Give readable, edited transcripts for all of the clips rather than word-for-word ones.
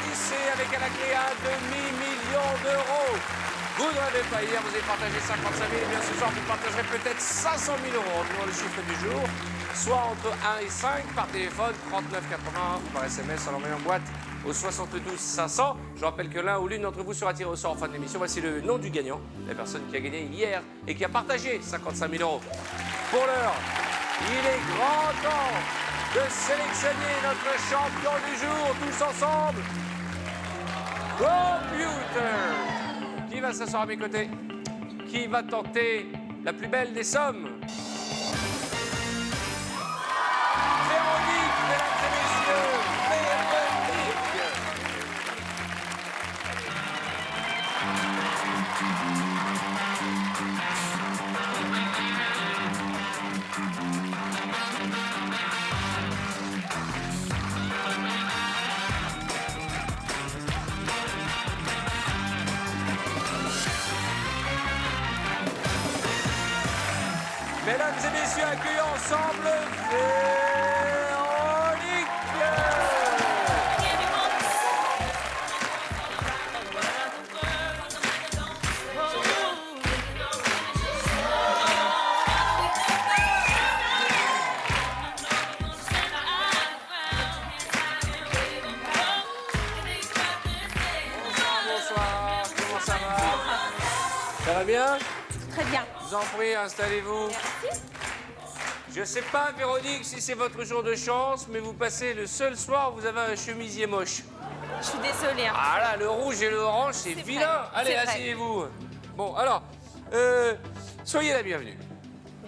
Applaudissez avec à la clé un demi-million d'euros. Vous ne l'avez pas hier, vous avez partagé 55 000. Et bien ce soir, vous partagerez peut-être 500 000 euros en trouvant le chiffre du jour, soit entre 1 et 5 par téléphone, 39,80 ou par SMS en l'envoyant en boîte au 72 500. Je rappelle que l'un ou l'une d'entre vous sera tiré au sort en fin de l'émission. Voici le nom du gagnant, la personne qui a gagné hier et qui a partagé 55 000 euros. Pour l'heure, il est grand temps de sélectionner notre champion du jour, tous ensemble. Computer. Qui va s'asseoir à mes côtés? Qui va tenter la plus belle des sommes? Véronique, mesdames et messieurs, Véronique. Mesdames et messieurs, accueillons ensemble Véronique. Bonsoir, comment ça va? Ça va bien? Très bien. Je vous en prie, installez-vous. Merci. Je sais pas, Véronique, si c'est votre jour de chance, mais vous passez le seul soir où vous avez un chemisier moche. Je suis désolée. Hein. Ah là, le rouge et le orange, c'est vilain. vrai, Allez, c'est vrai. asseyez-vous. Bon, alors, soyez la bienvenue.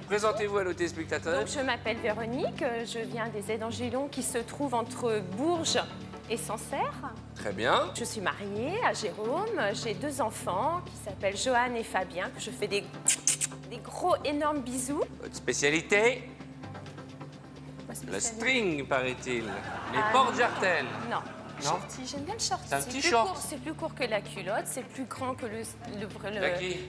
Présentez-vous à nos téléspectateurs. Donc, je m'appelle Véronique, je viens des Aides-en-Gillon qui se trouvent entre Bourges et Sancerre. Très bien. Je suis mariée à Jérôme, j'ai 2 enfants qui s'appellent Johan et Fabien, que je fais des gros énormes bisous. Votre spécialité? Ma Le spécialité. string, paraît-il. Les Ah, porte-jartelles. Non. Non. Shorty, j'aime bien le short. C'est un petit plus short. court, c'est plus court que la culotte, c'est plus grand que le Jackie,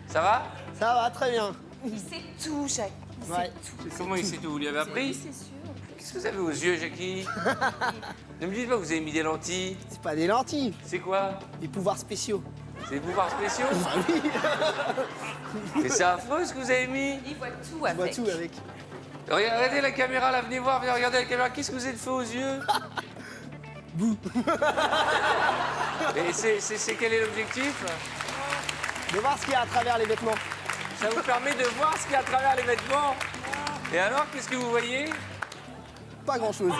ça va? Ça va, très bien. Il sait tout, Jacques. Il sait Ouais. tout. Comment il sait tout? Vous lui avez Oui, appris? c'est sûr. en plus. Qu'est-ce que vous avez aux yeux, Jackie? Ne me dites pas que vous avez mis des lentilles. C'est pas des lentilles, C'est quoi? des pouvoirs spéciaux. C'est des pouvoirs spéciaux? Ah oui, Mais c'est affreux ce que vous avez mis. Il voit tout on voit avec. tout avec. Regardez la caméra, là, venez voir, venez regarder la caméra. Qu'est-ce que vous avez fait aux yeux? Bouh. Et c'est quel est l'objectif? De voir ce qu'il y a à travers les vêtements. Ça vous permet de voir ce qu'il y a à travers les vêtements. Et alors, qu'est-ce que vous voyez? Pas grand-chose.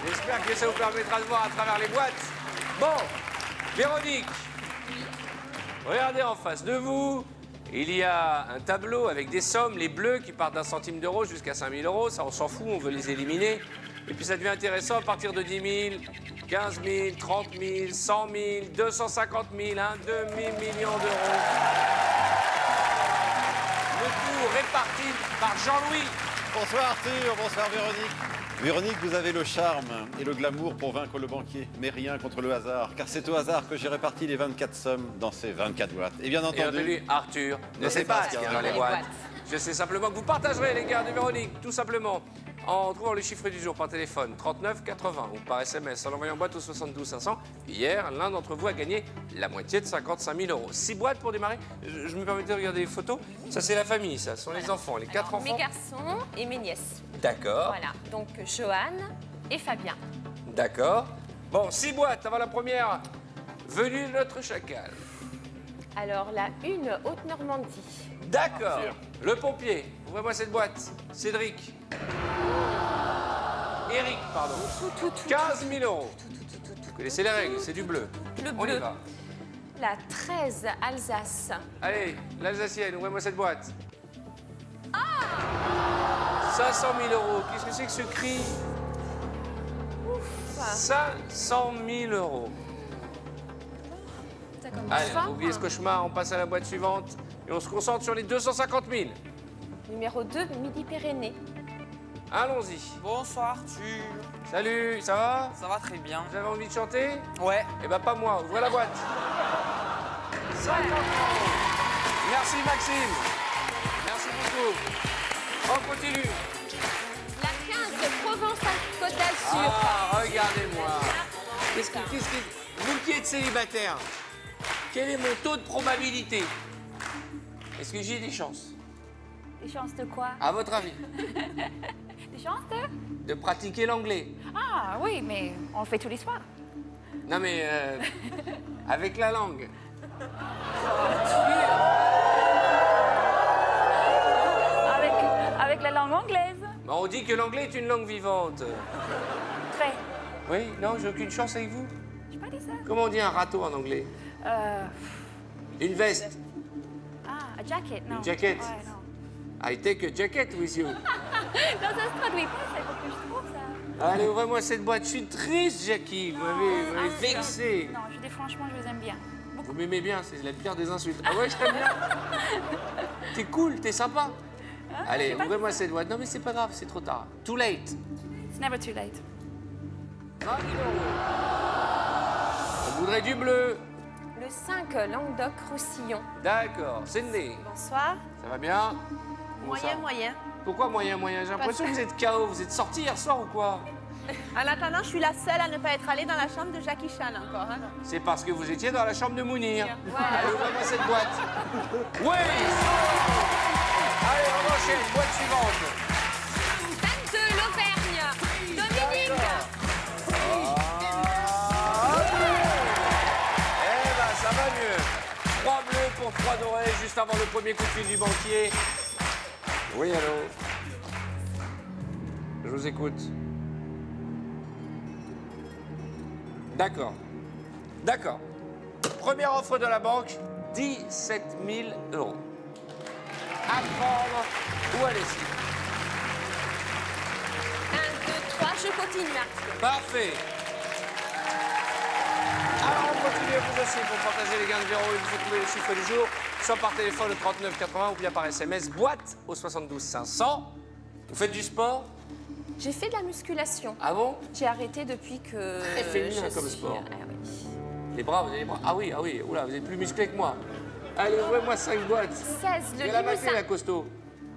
J'espère que ça vous permettra de voir à travers les boîtes. Bon, Véronique, regardez en face de vous. Il y a un tableau avec des sommes, les bleus qui partent d'1 centime d'euro jusqu'à 5 000 euros. Ça, on s'en fout, on veut les éliminer. Et puis ça devient intéressant à partir de 10 000, 15 000, 30 000, 100 000, 250 000, un demi-million d'euros. Le tout réparti par Jean-Louis. Bonsoir Arthur, bonsoir Véronique. Véronique, vous avez le charme et le glamour pour vaincre le banquier, mais rien contre le hasard, car c'est au hasard que j'ai réparti les 24 sommes dans ces 24 boîtes. Et bien Et entendu, entendu, Arthur ne sait pas ce qu'il y a dans les boîtes. Je sais simplement que vous partagerez les gars de Véronique, tout simplement, en trouvant le chiffre du jour par téléphone, 39,80 ou par SMS, en envoyant boîte au 72 500. Hier, l'un d'entre vous a gagné la moitié de 55 000 euros. 6 boîtes pour démarrer. Je me permettais de regarder les photos. Ça, c'est la famille, ça. Ce sont les enfants, les 4 Alors, enfants. mes garçons et mes nièces. D'accord, Voilà, donc Johan et Fabien. d'accord. Bon, 6 boîtes avant la première venue de notre chacal. Alors la une, Haute-Normandie. D'accord. Le pompier, ouvrez-moi cette boîte. Cédric. Eric, pardon. Tout. 15 000 euros. Vous connaissez les règles, c'est du bleu. Le On y bleu. va. La 13, Alsace. Allez, l'Alsacienne, ouvrez-moi cette boîte. 500 000 euros. Qu'est-ce que c'est que ce cri? 500 000 euros. Ça commence Allez, fort, oubliez ce cauchemar, on passe à la boîte suivante. Et on se concentre sur les 250 000. Numéro 2, Midi-Pyrénées. Allons-y. Bonsoir Arthur, Salut, ça va? ça va très bien. Vous avez envie de chanter? Ouais. Eh ben pas moi, ouvrez la boîte. 50 euros. Merci Maxime. Merci beaucoup. On continue. Vous qui êtes célibataire, quel est mon taux de probabilité? Est-ce que j'ai des chances? Des chances de quoi? À votre avis? Des chances de? De pratiquer l'anglais? Ah oui, mais on le fait tous les soirs. Non mais avec la langue. Avec la langue anglaise. Bah, on dit que l'anglais est une langue vivante. Très. Oui, non, j'ai aucune chance avec vous. J'ai pas dit ça. Comment on dit un râteau en anglais? Une veste. Ah, a jacket, non. Une jacket. Ouais, non. I take a jacket with you. Non, ça se traduit pas, c'est pour que je trouve ça. Allez, ouvrez-moi cette boîte. Je suis triste, Jackie. Vous m'avez vexé. Non, je dis franchement, je vous aime bien. Vous m'aimez bien, c'est la pire des insultes. Ah ouais, je t'aime bien. T'es cool, t'es sympa. Allez, ouvrez-moi cette boîte. Non mais c'est pas grave, c'est trop tard. Too late. It's never too late. 20 000 €. On voudrait du bleu. Le 5, Languedoc-Roussillon. D'accord. Sydney, Bonsoir. ça va bien? Comment ça? Moyen. Pourquoi moyen? J'ai l'impression que vous êtes KO. Vous êtes sorti hier soir ou quoi? En attendant, je suis la seule à ne pas être allée dans la chambre de Jackie Chan encore. Hein. C'est parce que vous étiez dans la chambre de Mounir. Allez, ouvrez-moi cette boîte. Oui! Allez, on enchaîne. Boîte suivante. Anne de l'Auvergne. Dominique. Eh ben, ça va mieux. 3 bleus pour 3 dorés, juste avant le premier coup de fil du banquier. Oui, allô? Je vous écoute. D'accord. D'accord. Première offre de la banque, 17 000 €. À prendre ou à laisser. 1, 2, 3, je continue, Marc. Parfait. Alors, on continue à vous aussi pour partager les gains de 0. Il faut trouver le chiffre du jour, soit par téléphone au 39 80 ou bien par SMS, boîte au 72 500. Vous faites du sport? J'ai fait de la musculation. Ah bon? J'ai arrêté depuis que. Très féminin comme sport. Ah oui. Les bras, vous avez les bras. Ah oui, oula, vous êtes plus musclé que moi. Allez, ouvrez-moi 5 boîtes. 16, le Et la maquille, la Limousin. costaud.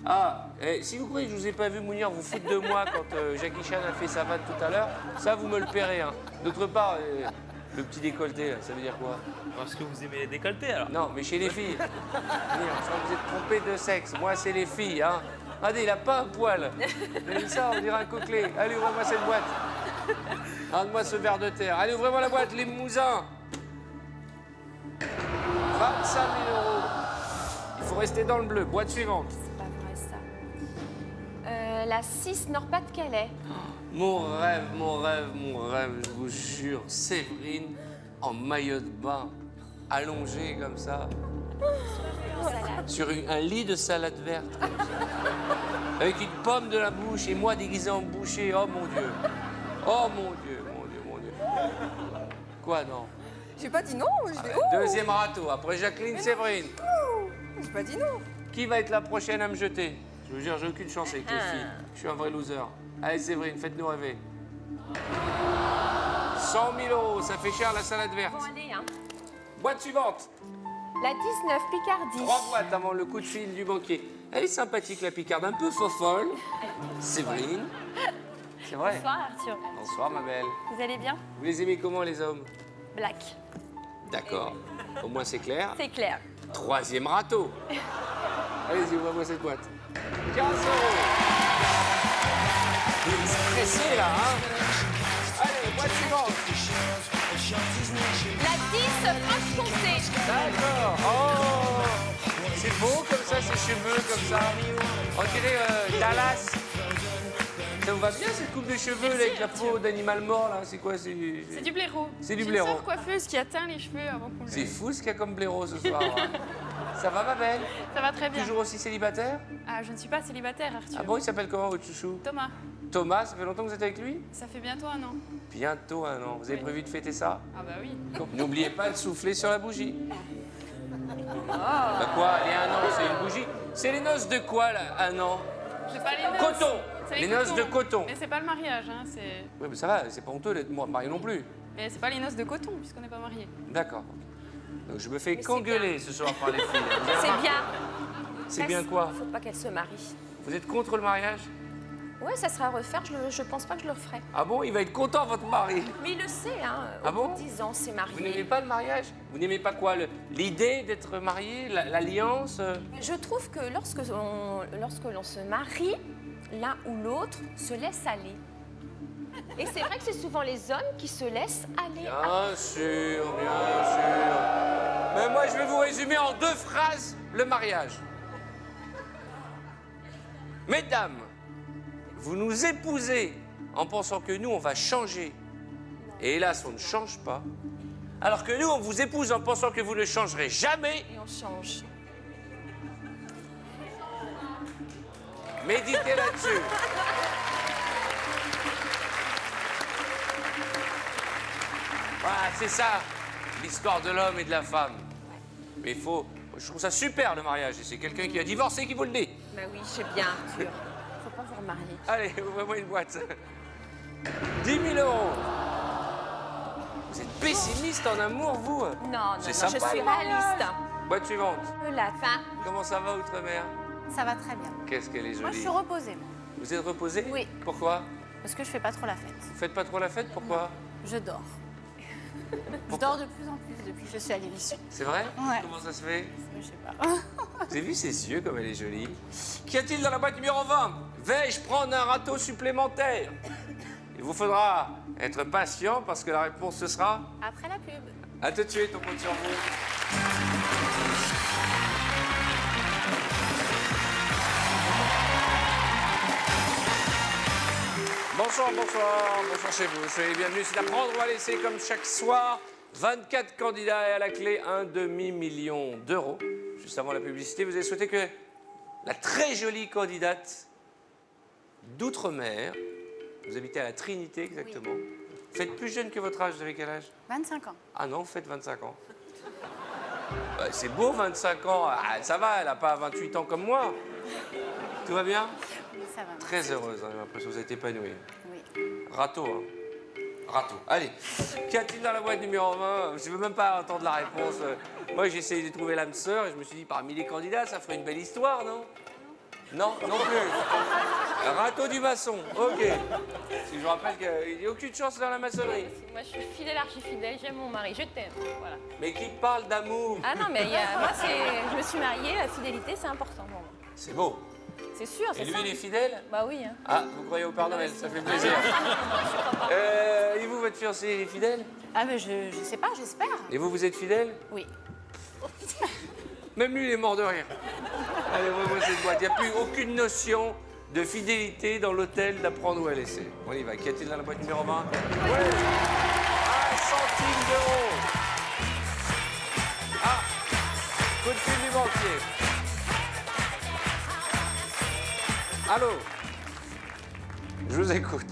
Ah, si vous croyez que je vous ai pas vu Mounir vous foutre de moi quand Jackie Chan a fait sa vanne tout à l'heure, ça vous me le paierez. Hein. D'autre part, le petit décolleté, là, ça veut dire quoi? Parce que vous aimez les décolletés alors. Non, mais chez les filles. Mounir, je crois que vous êtes trompé de sexe. Moi, c'est les filles. Hein. Regardez, il a pas un poil. Vous avez vu ça, on dirait un coquelet. Allez, ouvrez-moi cette boîte. Rends-moi ce verre de terre. Allez, ouvrez-moi la boîte, les mousins. 25 000 €. Il faut rester dans le bleu. Boîte suivante. C'est pas vrai, ça. La 6, Nord-Pas-de-Calais. Mon rêve, je vous jure. Séverine en maillot de bain, allongée comme ça. Sur un lit de salade verte. Comme ça. Avec une pomme de la bouche et moi déguisé en boucher. Oh mon Dieu. Oh mon Dieu. Quoi, non? J'ai pas dit non, je vais. Deuxième râteau, après Jacqueline Séverine. J'ai pas dit non. Qui va être la prochaine à me jeter? Je vous jure, j'ai aucune chance avec les filles. Je suis un vrai loser. Allez, Séverine, faites-nous rêver. 100 000 €, ça fait cher la salade verte. Bon, allez, hein. Boîte suivante. La 19, Picardie. 3 boîtes avant le coup de fil du banquier. Elle est sympathique, la Picarde, un peu fofolle. Séverine. C'est vrai. Bonsoir Arthur. Bonsoir, ma belle. Vous allez bien? Vous les aimez comment, les hommes? Black. D'accord. Au moins, c'est clair. C'est clair. 3e râteau. Allez-y, ouvrez-moi cette boîte. 15 €. Stressé, là, hein? Allez, boîte suivante. La 10, Franche-Comté. D'accord. Oh, c'est beau comme ça, ces cheveux comme ça. On dirait Dallas. Ça vous va bien cette coupe de cheveux là, avec la peau d'animal mort là? C'est quoi? C'est du blaireau. C'est du J'ai blaireau. une sœur coiffeuse qui a teint les cheveux avant qu'on le C'est fou ce qu'il y a comme blaireau ce soir. Hein. Ça va, ma belle? Ça va très bien. Toujours aussi célibataire? Ah, je ne suis pas célibataire, Arthur. Ah bon, il s'appelle comment votre chouchou? Thomas, Thomas, ça fait longtemps que vous êtes avec lui? ça fait bientôt 1 an. Bientôt 1 an. Vous avez prévu de fêter ça? Ah bah oui. N'oubliez pas de souffler sur la bougie. Bah quoi? Les 1 an, c'est une bougie? C'est les noces de quoi là, 1 an? C'est pas les noces. Coton! C'est Les noces de coton. Mais c'est pas le mariage, hein. C'est... Oui, mais ça va, c'est pas honteux d'être marié non plus. Mais c'est pas les noces de coton, puisqu'on n'est pas mariés. D'accord. Donc je me fais qu'engueuler ce soir par les filles. C'est bien. C'est bien quoi? Faut pas qu'elle se marie. Vous êtes contre le mariage? Ouais, ça sera à refaire. Je pense pas que je le referai. Ah bon, il va être content, votre mari. Mais il le sait, hein. Ah Au bon bout de 10 ans, c'est marié. Vous n'aimez pas le mariage? Vous n'aimez pas quoi? L'idée d'être marié, l'alliance? Je trouve que lorsque l'on se marie, l'un ou l'autre se laisse aller. Et c'est vrai que c'est souvent les hommes qui se laissent aller. Bien sûr, bien sûr. Mais moi, je vais vous résumer en 2 phrases le mariage. Mesdames, vous nous épousez en pensant que nous, on va changer. Et hélas, on ne change pas. Alors que nous, on vous épouse en pensant que vous ne changerez jamais. Et on change. Méditez là-dessus. Voilà, c'est ça, l'histoire de l'homme et de la femme. Mais il faut... Je trouve ça super, le mariage. Et c'est quelqu'un qui a divorcé qui vous le dit. Bah oui, je sais bien, Arthur. Faut pas vous remarier. Allez, ouvrez-moi une boîte. 10 000 euros. Vous êtes pessimiste en amour, vous? Non, C'est je sympa, suis le mariage. réaliste. Boîte suivante. La fin. Comment ça va, Outre-mer? Ça va très bien. Qu'est-ce qu'elle est jolie. Moi, je suis reposée, moi. Vous êtes reposé? Oui. Pourquoi? Parce que je fais pas trop la fête. Vous faites pas trop la fête? Pourquoi? Je dors. Je dors de plus en plus depuis que je suis à l'émission. C'est vrai? Ouais. Comment ça se fait? Je sais pas. Vous avez vu ses yeux, comme elle est jolie? Qu'y a-t-il dans la boîte numéro 20? Vais-je prendre un râteau supplémentaire? Il vous faudra être patient parce que la réponse ce sera... Après la pub. À tout de suite, on compte sur vous. Bonsoir, bonsoir, bonsoir chez vous. Soyez les bienvenus. C'est à prendre ou à laisser comme chaque soir. 24 candidats et à la clé, un demi-million d'euros. Juste avant la publicité, vous avez souhaité que la très jolie candidate d'Outre-mer, vous habitez à la Trinité exactement. Vous faites plus jeune que votre âge, vous avez quel âge? 25 ans. Ah non, vous faites 25 ans. Bah, c'est beau, 25 ans. Ah, ça va, elle n'a pas 28 ans comme moi. Tout va bien? Ça va. Très heureuse, hein, j'ai l'impression que vous êtes épanouie. Oui. Râteau, hein. Râteau. Allez, qu'y a-t-il dans la boîte numéro 20? Je ne veux même pas entendre la réponse. Moi, j'ai essayé de trouver l'âme sœur et je me suis dit, parmi les candidats, ça ferait une belle histoire, non? Non, non plus. Râteau du maçon, ok. Parce que je vous rappelle qu'il n'y a aucune chance dans la maçonnerie. Moi, je suis fidèle, archi-fidèle, j'aime mon mari, je t'aime. Voilà. Mais qui parle d'amour? Ah non, mais moi, je me suis mariée, la fidélité, c'est important pour moi. C'est beau. C'est sûr, Et c'est lui, ça. il est fidèle? Bah oui. Hein. Ah, vous croyez au Père Noël, ça fait plaisir. Et vous, votre fiancé, il est fidèle? Ah, mais je sais pas, j'espère. Et vous, vous êtes fidèle? Oui. Même lui, il est mort de rire. Allez, ouvrez-moi cette boîte. Il n'y a plus aucune notion de fidélité dans l'hôtel d'apprendre ou à laisser. On y va. Qu'y a-t-il dans la boîte numéro 20? Ouais. 1 centime d'euro. Ah, coup de fil du banquier. Allô? Je vous écoute.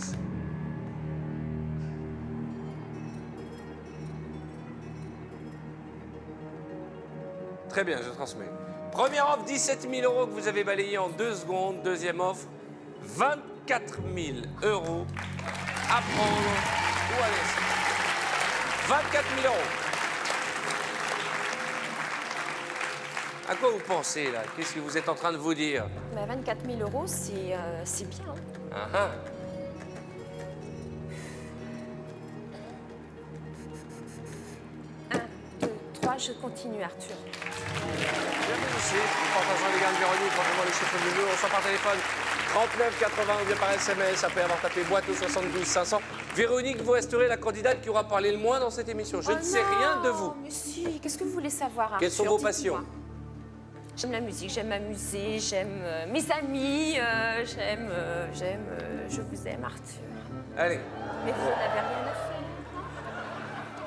Très bien, je transmets. Première offre, 17 000 euros que vous avez balayé en 2 secondes. Deuxième offre, 24 000 euros à prendre ou à laisser. 24 000 euros. À quoi vous pensez, là? Qu'est-ce que vous êtes en train de vous dire? Bah, 24 000 euros, c'est bien. Hein. Ah ah. Un, deux, trois, je continue, Arthur. Bienvenue ici, nous partageons les gars de Véronique, franchement les chiffres du jour, soit par téléphone 39 80 ou bien par SMS, après avoir tapé boîte au 72 500. Véronique, vous resterez la candidate qui aura parlé le moins dans cette émission. Je ne sais rien de vous. Mais si, qu'est-ce que vous voulez savoir, Arthur? Quelles sont vos Dites-moi. passions? J'aime la musique, j'aime m'amuser, j'aime mes amis, je vous aime, Arthur. Allez, Mais vous n'avez rien à faire.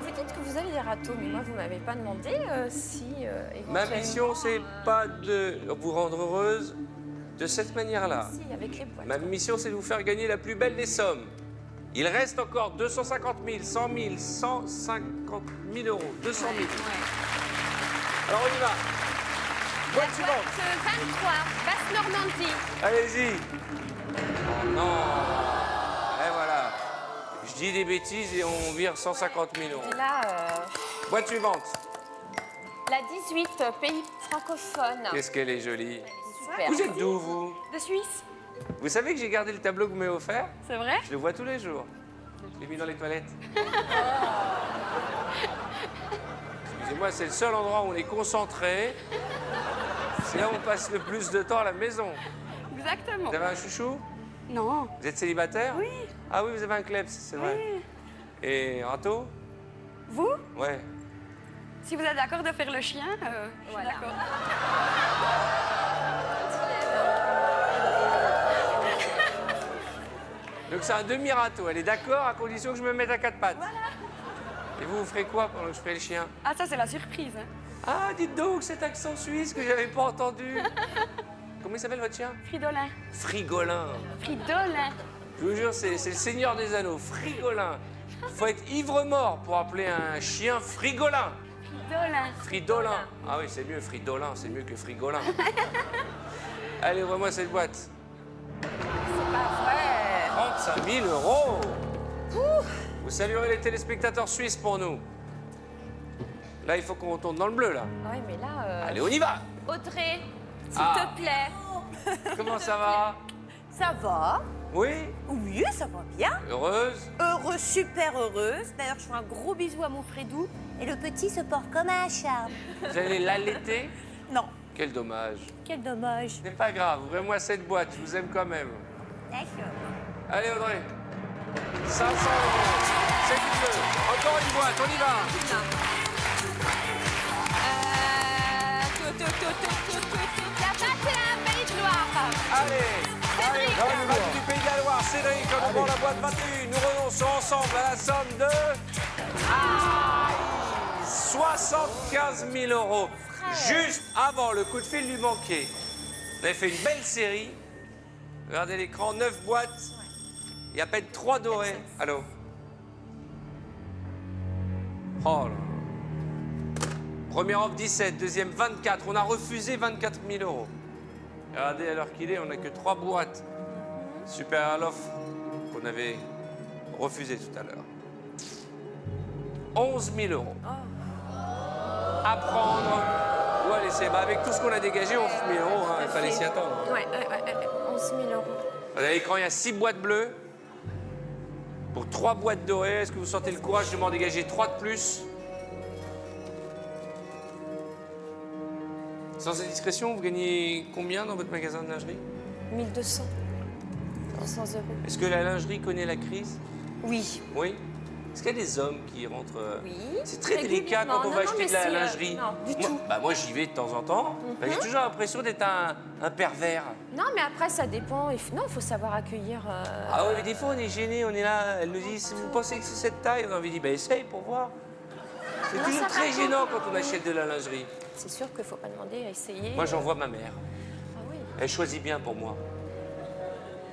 Vous dites que vous avez des râteaux, mais moi, vous ne m'avez pas demandé si ma éventuellement, mission, c'est pas de vous rendre heureuse de cette manière-là. Si, avec les boîtes. Ma mission, c'est de vous faire gagner la plus belle des sommes. Il reste encore 250 000, 100 000, 150 000 euros, 200 000. Alors, on y va. Boîte La suivante. boîte 23, Basse-Normandie. Allez-y. Oh non. Et voilà. Je dis des bêtises et on vire 150 000 euros. Et là, Boîte suivante. la 18, pays francophone. Qu'est-ce qu'elle est jolie. Super. Vous êtes d'où, vous? De Suisse. Vous savez que j'ai gardé le tableau que vous m'avez offert? C'est vrai? Je le vois tous les jours. Je l'ai mis dans les toilettes. Excusez-moi, c'est le seul endroit où on est concentré. C'est là où on passe le plus de temps à la maison. Exactement. Vous avez un chouchou? Non. Vous êtes célibataire? Oui. Ah oui, vous avez un kleps, c'est vrai. Oui. Et Rato? Vous? Ouais. Si vous êtes d'accord de faire le chien, je suis d'accord. Donc c'est un demi-râteau. Elle est d'accord à condition que je me mette à quatre pattes. Voilà. Et vous ferez quoi pendant que je ferai le chien? Ah, ça, c'est la surprise. Hein. Ah, dites donc, cet accent suisse que j'avais pas entendu. Comment il s'appelle votre chien? Fridolin. Frigolin. Fridolin. Je vous jure, c'est le Seigneur des Anneaux, Frigolin. Faut être ivre-mort pour appeler un chien Frigolin. Fridolin. Fridolin. Ah oui, c'est mieux, Fridolin, c'est mieux que Frigolin. Allez, ouvre-moi cette boîte. C'est pas vrai. 35 000 euros. Vous saluerez les téléspectateurs suisses pour nous. Là, il faut qu'on retourne dans le bleu, là. Ouais, mais là... Allez, on y va. Audrey, s'il Ah. te plaît. Comment ça va? Ça va? Oui? Oui, ça va bien. Heureuse? Heureuse, super heureuse. D'ailleurs, je fais un gros bisou à mon Fredou. Et le petit se porte comme un charme. Vous allez l'allaiter? Non, Quel dommage. quel dommage. C'est pas grave, ouvrez-moi cette boîte, je vous aime quand même. D'accord. Allez, Audrey. 500 euros. C'est du bleu. Encore une boîte, on y va. La batte et la Pays de Loire. Allez, dans le match du Pays de la Loire, Cédric, on ouvre la boîte 21. Nous renonçons ensemble à la somme de 75 000 euros. Juste avant le coup de fil du banquier. On avait fait une belle série. Regardez l'écran, 9 boîtes. Il y a à peine 3 dorés. Allô? Oh là. Première offre 17, deuxième 24. On a refusé 24 000 euros. Regardez à l'heure qu'il est, on n'a que 3 boîtes. Super à l'offre qu'on avait refusé tout à l'heure. 11 000 euros. À prendre ou à laisser. Bah, avec tout ce qu'on a dégagé, 11 000 euros, hein, il fallait s'y attendre. Ouais, 11 000 euros. À l'écran, il y a 6 boîtes bleues. Pour 3 boîtes dorées, est-ce que vous sentez le courage de m'en dégager 3 de plus? Sans indiscrétion, vous gagnez combien dans votre magasin de lingerie? 1200. 200 euros. Est-ce que la lingerie connaît la crise? Oui. Oui. Est-ce qu'il y a des hommes qui rentrent Oui. C'est très délicat quand on va acheter de la mais c'est, lingerie. non, du Moi, tout. moi, j'y vais de temps en temps. Bah, j'ai toujours l'impression d'être un pervers. Non, mais après, ça dépend. Non, il faut savoir accueillir... Ah ouais, mais des fois, on est gêné, on est là. Elle nous dit, si vous pensez que c'est cette taille, on a envie de dire, bah, essaye pour voir. C'est Non, toujours ça très va. gênant quand on achète de la lingerie. C'est sûr qu'il ne faut pas demander à essayer. Moi, j'envoie ma mère. Ah oui. Elle choisit bien pour moi.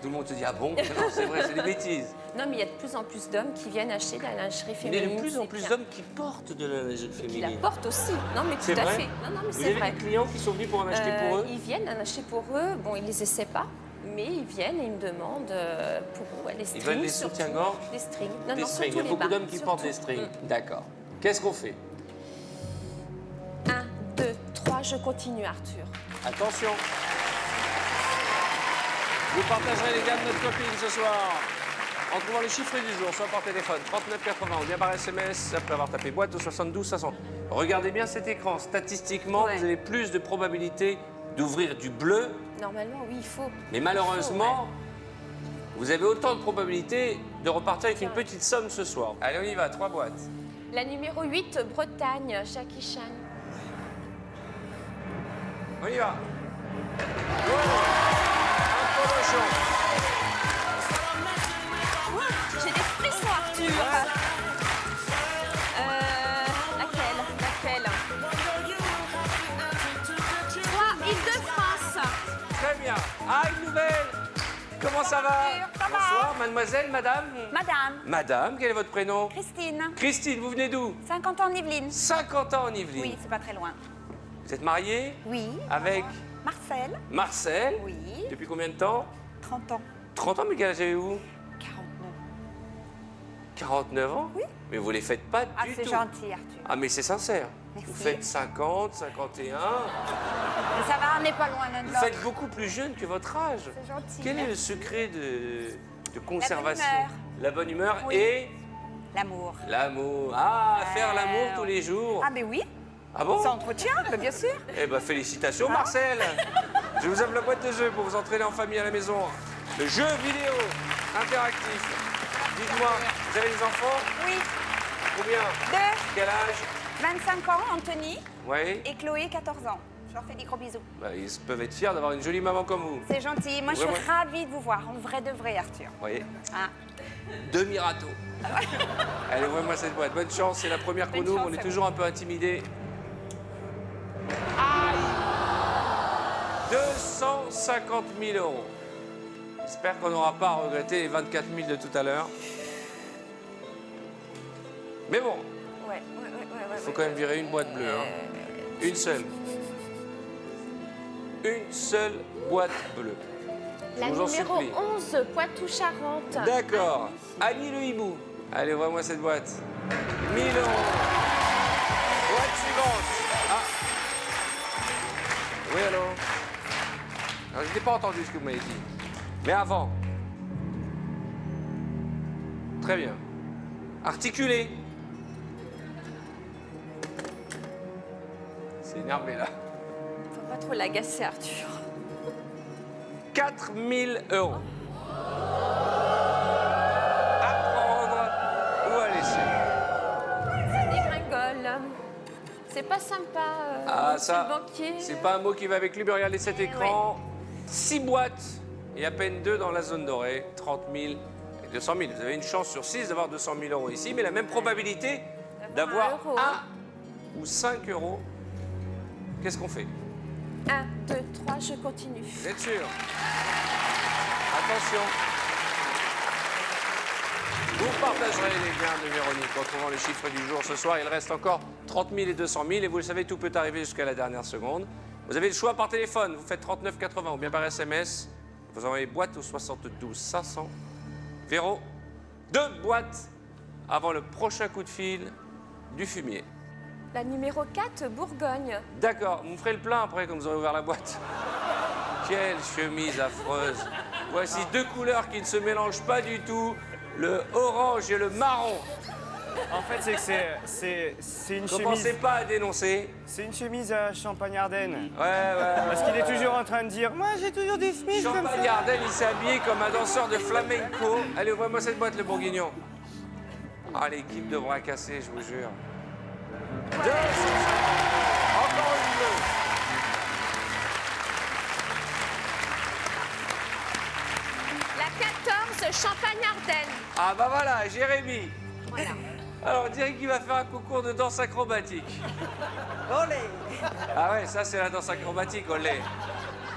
Tout le monde te dit, ah bon? Non, c'est vrai, c'est des bêtises. Non, mais il y a de plus en plus d'hommes qui viennent acheter de la lingerie Il y a féminine. de plus en c'est plus bien. d'hommes qui portent de la lingerie Qui la féminine. portent aussi. Non, mais C'est tout à vrai? fait. Non, non, mais Vous c'est avez vrai. des clients qui sont venus pour en acheter pour eux? Ils viennent en acheter pour eux. Bon, ils les essaient pas, mais ils viennent et ils me demandent pour les strings. Ils veulent des surtout. soutiens-gorge? Des strings. Non, Des non, strings. Il y surtout a les beaucoup bas. d'hommes qui portent des Surtout. strings. D'accord. Qu'est-ce qu'on fait? 1, 2, 3, je continue, Arthur. Attention. Vous partagerez les gammes de notre copine ce soir en trouvant les chiffres du jour, soit par téléphone 3980 ou bien par SMS après avoir tapé boîte au 72 500. Regardez bien cet écran. Statistiquement, Ouais. vous avez plus de probabilité d'ouvrir du bleu, Normalement, oui, il faut. mais malheureusement, vous avez autant de probabilité de repartir avec une petite somme ce soir. Allez, on y va, 3 boîtes. La numéro 8, Bretagne, Jackie Chan. On y va. Oh, un polo chaud. J'ai des frissons, Arthur. Laquelle 3, Île-de-France. Très bien. Ah, une nouvelle. Comment ça va? Ça va. Bonsoir, mademoiselle, madame. Madame, Madame, quel est votre prénom? Christine, Christine, vous venez d'où? 50 ans en Yvelines. 50 ans en Yvelines. Oui, c'est pas très loin. Vous êtes mariée? Oui. Avec Marcel. Marcel? Oui. Depuis combien de temps? 30 ans. 30 ans, mais quel âge avez-vous? 49. 49 ans? Oui. Mais vous les faites pas Ah, du c'est tout. gentil, Arthur. Ah, mais c'est sincère. Merci. Vous faites 50, 51. Mais ça va, on n'est pas loin l'un de Vous l'autre. faites beaucoup plus jeune que votre âge. C'est gentil. Quel est le secret de conservation? humeur. La bonne humeur Oui. et L'amour. l'amour. Ah, faire l'amour tous les jours. Ah, mais oui. Ah bon? Ça entretient, mais bien sûr. Eh ben félicitations Marcel. Je vous offre la boîte de jeux pour vous entraîner en famille à la maison. Le jeu vidéo interactif. Dites-moi, vous avez des enfants? Oui. Combien? 2, Quel âge? 25 ans, Anthony, Oui. et Chloé, 14 ans. Je leur fais des gros bisous. Bah, ils peuvent être fiers d'avoir une jolie maman comme vous. C'est gentil. Moi, je suis Vraiment. ravie de vous voir. En vrai de vrai, Arthur. Vous voyez? Ah. Demi-râteau. Allez, ouvrez-moi cette boîte. Bonne chance, c'est la première qu'on Bonne ouvre. chance, On est c'est toujours un peu intimidés. Aïe 250 000 euros. J'espère qu'on n'aura pas à regretter les 24 000 de tout à l'heure. Mais bon, Ouais. il faut quand même virer une boîte bleue. Hein. Une seule. Une seule boîte bleue. La Je vous en numéro supplie. 11, Poitou-Charentes. D'accord. Annie le hibou. Allez, ouvre-moi cette boîte. 1 000 euros. Boîte suivante. Ah. Oui, allô? Alors, je n'ai pas entendu ce que vous m'avez dit. Mais avant. Très bien. Articulé. C'est énervé, là. Faut pas trop l'agacer, Arthur. 4 000 euros. À prendre ou à laisser. Ça dégringole. C'est pas sympa, Ah, monsieur ça, le banquier. c'est pas un mot qui va avec lui, mais regardez cet écran. 6 boîtes et à peine 2 dans la zone dorée. 30 000 et 200 000. Vous avez une chance sur 6 d'avoir 200 000 euros ici, mais la même probabilité d'avoir un euro. 1 ou 5 euros. Qu'est-ce qu'on fait? 1, 2, 3, je continue. Vous êtes sûr? Attention. Vous partagerez les gains de Véronique en trouvant le chiffre du jour ce soir. Il reste encore 30 000 et 200 000 et vous le savez, tout peut arriver jusqu'à la dernière seconde. Vous avez le choix par téléphone, vous faites 39,80 ou bien par SMS. Vous envoyez boîte au 72 500. Véro, 2 boîtes avant le prochain coup de fil du fumier. La numéro 4, Bourgogne. D'accord, vous me ferez le plein après quand vous aurez ouvert la boîte. Quelle chemise affreuse. Voici 2 couleurs qui ne se mélangent pas du tout, le orange et le marron. En fait, c'est que c'est une chemise. Commencez pas à dénoncer. C'est une chemise à Champagne-Ardenne. Ouais. Parce qu'il est toujours en train de dire, moi j'ai toujours des chemises comme Champagne ça. Ardenne, il s'est habillé comme un danseur de flamenco. Allez, ouvre-moi cette boîte, le bourguignon. Ah, l'équipe de bras cassés, je vous jure. 250 000. Encore une bleue. La 14, Champagne-Ardenne. Ah bah voilà, Jérémy. Voilà. Alors, on dirait qu'il va faire un concours de danse acrobatique. Olé. Ah ouais, ça c'est la danse acrobatique, olé.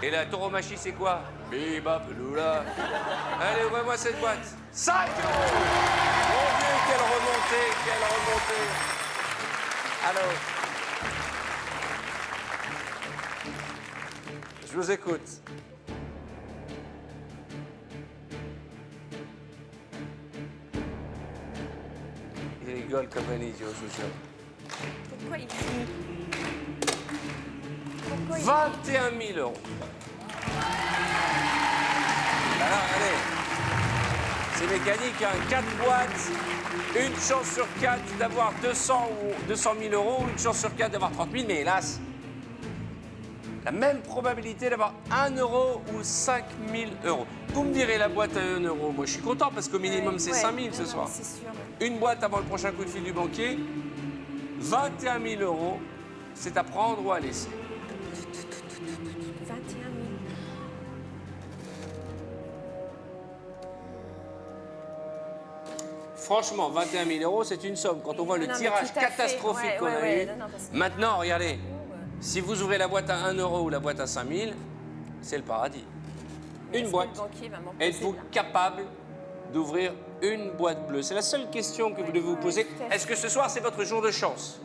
Et la tauromachie, c'est quoi? Bibap, loula. Allez, ouvre-moi cette boîte. 5 euros. Mon Dieu, quelle remontée, quelle remontée. Alors, je vous écoute. Il rigole comme un idiot, je vous jure. Pourquoi il crie? Pourquoi il 21 000 euros. Alors, allez. C'est mécanique, hein. 4 boîtes, une chance sur 4 d'avoir 200 000 euros, une chance sur 4 d'avoir 30 000, mais hélas, la même probabilité d'avoir 1 euro ou 5 000 euros. Vous me direz la boîte à 1 euro. Moi, je suis content parce qu'au minimum, c'est 5 000 ce soir. C'est sûr. Une boîte avant le prochain coup de fil du banquier, 21 000 euros, c'est à prendre ou à laisser. 21 000. Franchement, 21 000 euros, c'est une somme. Quand on voit le Non, mais tirage tout à fait. catastrophique Ouais, qu'on ouais, a ouais. eu. Non, parce que- Maintenant, regardez, si vous ouvrez la boîte à 1 euro ou la boîte à 5 000, c'est le paradis. Mais Une est-ce boîte. que le banquier va m'en poser, Êtes-vous là capable d'ouvrir une boîte bleue? C'est la seule question que vous devez vous poser. tout à fait. Est-ce que ce soir, c'est votre jour de chance?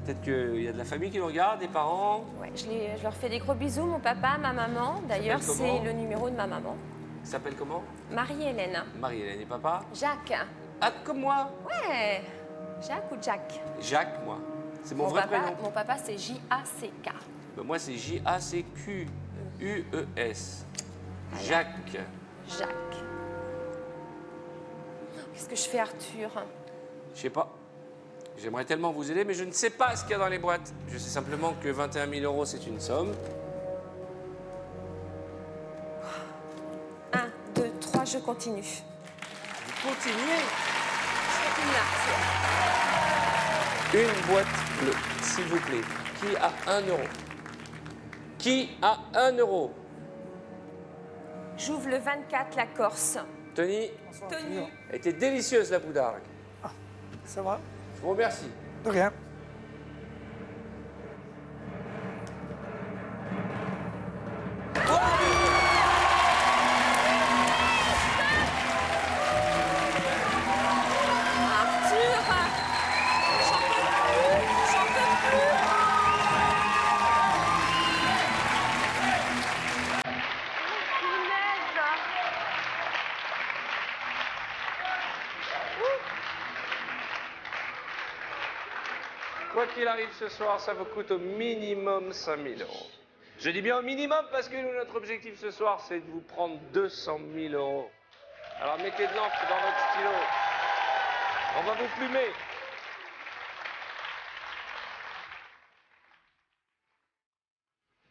Peut-être qu'il y a de la famille qui nous regarde, des parents. Ouais, je leur fais des gros bisous, mon papa, ma maman. D'ailleurs, s'appelle c'est comment le numéro de ma maman. Il s'appelle comment? Marie-Hélène. Marie-Hélène et papa. Jacques. Ah, comme moi. Ouais. Jacques ou Jack? Jacques, moi. C'est mon vrai prénom. Mon papa, c'est J-A-C-K. Ben, moi, c'est J-A-C-Q-U-E-S. Jacques. Jacques. Qu'est-ce que je fais, Arthur? Je sais pas. J'aimerais tellement vous aider, mais je ne sais pas ce qu'il y a dans les boîtes. Je sais simplement que 21 000 €, c'est une somme. 1, 2, 3, je continue. Vous continuez. Je continue, Arthur. Une boîte bleue, s'il vous plaît. Qui a 1 €? Qui a 1 €? J'ouvre le 24, la Corse. Tony, Tony. elle était délicieuse, la boudargue. Ça va? Je vous remercie. De rien. Arthur! J'en peux plus! J'en peux plus! Quoi qu'il arrive ce soir, ça vous coûte au minimum 5 000 €. Je dis bien au minimum parce que nous, notre objectif ce soir, c'est de vous prendre 200 000 €. Alors mettez de l'encre dans votre stylo. On va vous plumer.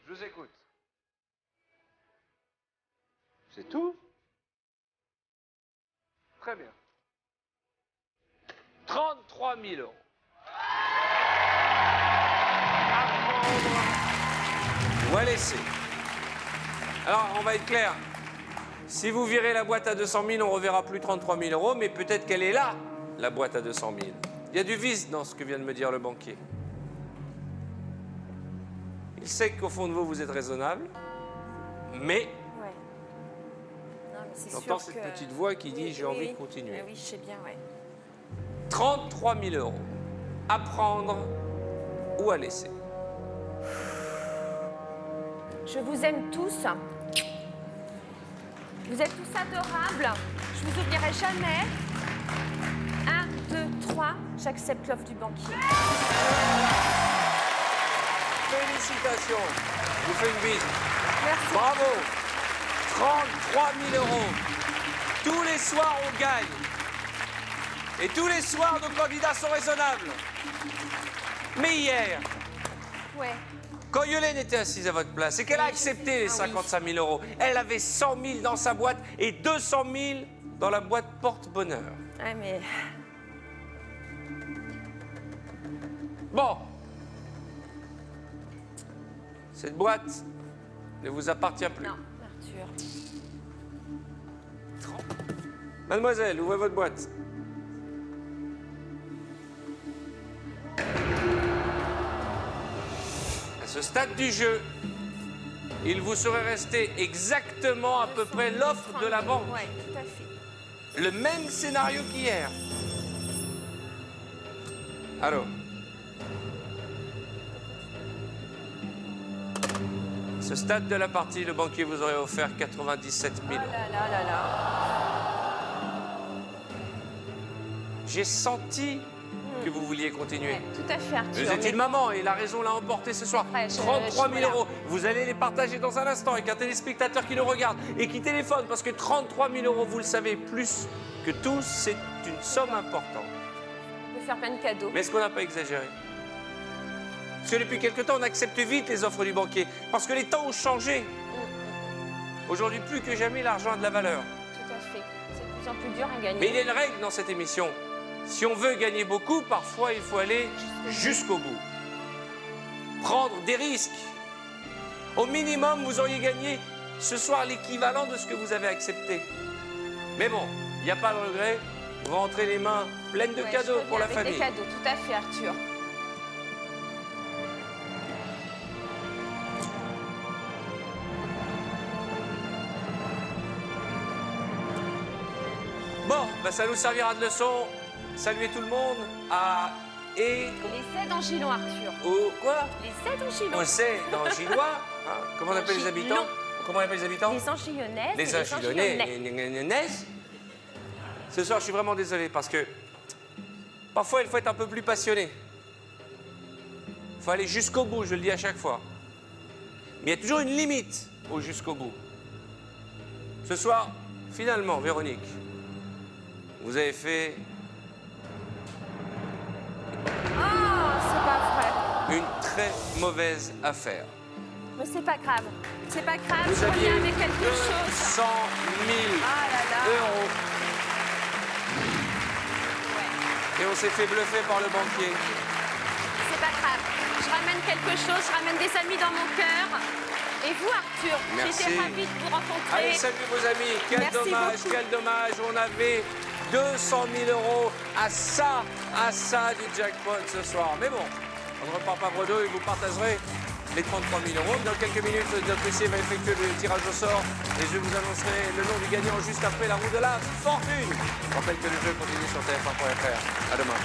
Je vous écoute. C'est tout? Très bien. 33 000 €. Ou à laisser. Alors, on va être clair. Si vous virez la boîte à 200 000, on ne reverra plus 33 000 €, mais peut-être qu'elle est là, la boîte à 200 000. Il y a du vice dans ce que vient de me dire le banquier. Il sait qu'au fond de vous, vous êtes raisonnable, mais Ouais. Non, mais c'est j'entends sûr cette que... petite voix qui dit « j'ai Oui, envie oui. de continuer Oui, je sais bien, ouais. ». 33 000 €. À prendre ou à laisser. Je vous aime tous. Vous êtes tous adorables. Je vous oublierai jamais. 1, 2, 3. J'accepte l'offre du banquier. Félicitations. Je vous fais une bise. Merci. Bravo. 33 000 €. Tous les soirs, on gagne. Et tous les soirs, nos candidats sont raisonnables. Mais hier, Ouais. quand Yolène était assise à votre place et qu'elle a accepté les 55 000 €, elle avait 100 000 dans sa boîte et 200 000 dans la boîte porte-bonheur. Ouais, mais... Bon. Cette boîte ne vous appartient plus. Non, Arthur. Mademoiselle, ouvrez votre boîte. À ce stade du jeu, il vous serait resté exactement à peu près l'offre de la banque. Ouais, tout à fait. Le même scénario qu'hier. Alors. À ce stade de la partie, le banquier vous aurait offert 97 000 €. Oh là là là là. J'ai senti que vous vouliez continuer. Ouais, tout à fait, Arthur. Vous êtes une maman et la raison l'a emporté ce soir. Ouais, 33 000 voilà. €. Vous allez les partager dans un instant avec un téléspectateur qui nous regarde et qui téléphone parce que 33 000 €, vous le savez, plus que tous, c'est une somme importante. On peut faire plein de cadeaux. Mais est-ce qu'on n'a pas exagéré? Parce que depuis quelque temps, on accepte vite les offres du banquier. Parce que les temps ont changé. Aujourd'hui, plus que jamais, l'argent a de la valeur. Tout à fait. C'est de plus en plus dur à gagner. Mais il y a une règle dans cette émission. Si on veut gagner beaucoup, parfois, il faut aller jusqu'au bout. Prendre des risques. Au minimum, vous auriez gagné ce soir l'équivalent de ce que vous avez accepté. Mais bon, il n'y a pas de regret. Vous rentrez les mains pleines de Ouais, cadeaux je pour la reviens avec famille. des cadeaux, tout à fait, Arthur. Bon, ben ça nous servira de leçon. Saluez tout le monde. Et Les aides en Gilon, Arthur. au quoi? Les aides en Gilon. On le sait, dans Gillois. Hein, comment on appelle les habitants? Gilon. Comment on appelle les habitants? Les Angillonnaises. Les et Angillonnais. Ce soir, je suis vraiment désolé parce que Parfois, il faut être un peu plus passionné. Il faut aller jusqu'au bout, je le dis à chaque fois. Mais il y a toujours une limite au jusqu'au bout. Ce soir, finalement, Véronique, vous avez fait C'est pas vrai. une très mauvaise affaire. Mais c'est pas grave. C'est pas grave, Vous je aviez reviens avec quelque 200 chose. 000 Ah là là. euros. Et on s'est fait bluffer par le banquier. C'est pas grave. Je ramène quelque chose, je ramène des amis dans mon cœur. Et vous, Arthur, Merci. j'étais ravie de vous rencontrer. Allez, salut vos amis. Quel Merci dommage, beaucoup. quel dommage. On avait 200 000 euros à ça du jackpot ce soir. Mais bon, on ne repart pas bredouille, vous partagerez les 33 000 euros. Dans quelques minutes, notre huissier va effectuer le tirage au sort et je vous annoncerai le nom du gagnant juste après la roue de la fortune. Je rappelle que le jeu continue sur TF1.fr. À demain.